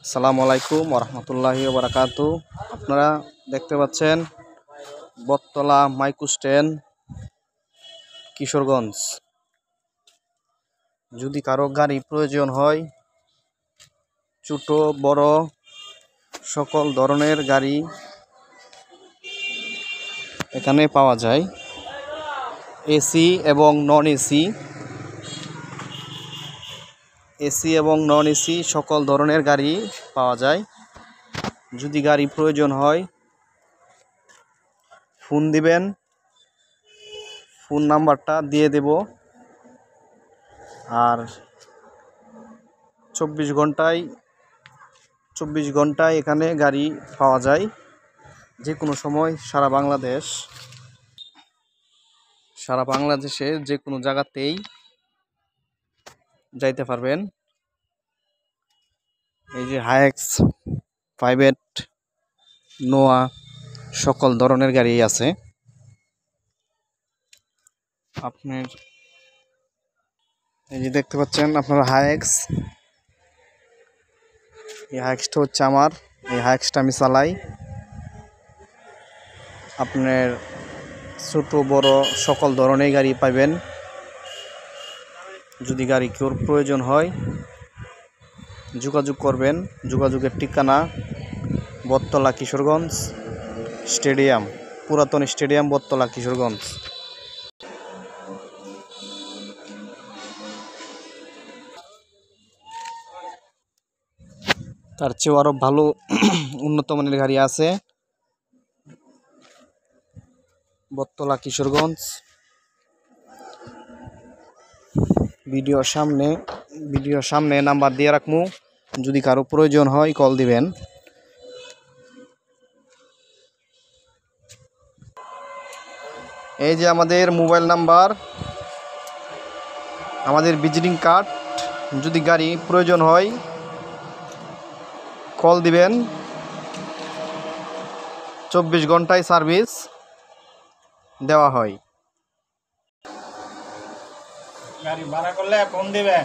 আসসালামু আলাইকুম ওরহমতুল্লাহি ওবারাকাতু। আপনারা দেখতে পাচ্ছেন বটতলা মাইক্রো স্ট্যান্ড, কিশোরগঞ্জ। যদি কারো গাড়ি প্রয়োজন হয়, ছোট বড় সকল ধরনের গাড়ি এখানে পাওয়া যায়। এসি এবং নন এসি, এবং নন এসি সকল ধরনের গাড়ি পাওয়া যায়। যদি গাড়ি প্রয়োজন হয় ফোন দিবেন, ফোন নাম্বারটা দিয়ে দেব। আর 24 ঘন্টায় এখানে গাড়ি পাওয়া যায়। যে কোনো সময় সারা বাংলাদেশে যে কোনো জায়গাতেই যাইতে পারবেন। এই যে হাইএক্স, প্রাইভেট, নোয়া সকল ধরনের গাড়ি আছে। আপনার এই যে দেখতে পাচ্ছেন আপনারা হাইএক্স, এই হাইএক্সটা হচ্ছে আমার, এই হাইএক্সটা আমি চালাই। আপনার ছোট বড় সকল ধরনের গাড়ি পাবেন। যদি গাড়ি কেউ প্রয়োজন হয় যোগাযোগ করবেন। যোগাযোগের ঠিকানা বটতলা কিশোরগঞ্জ স্টেডিয়াম, পুরাতন স্টেডিয়াম বটতলা কিশোরগঞ্জ। তার চেয়েও আরও ভালো উন্নত মানের গাড়ি আছে বটতলা কিশোরগঞ্জ। ভিডিওর সামনে নাম্বার দিয়ে রাখবো, যদি কারো প্রয়োজন হয় কল দিবেন। এই যে আমাদের মোবাইল নাম্বার, আমাদের ভিজিটিং কার্ড। যদি গাড়ি প্রয়োজন হয় কল দিবেন। 24 ঘন্টায় সার্ভিস দেওয়া হয়। গাড়ি ভাড়া করলে ফোন দিবেন।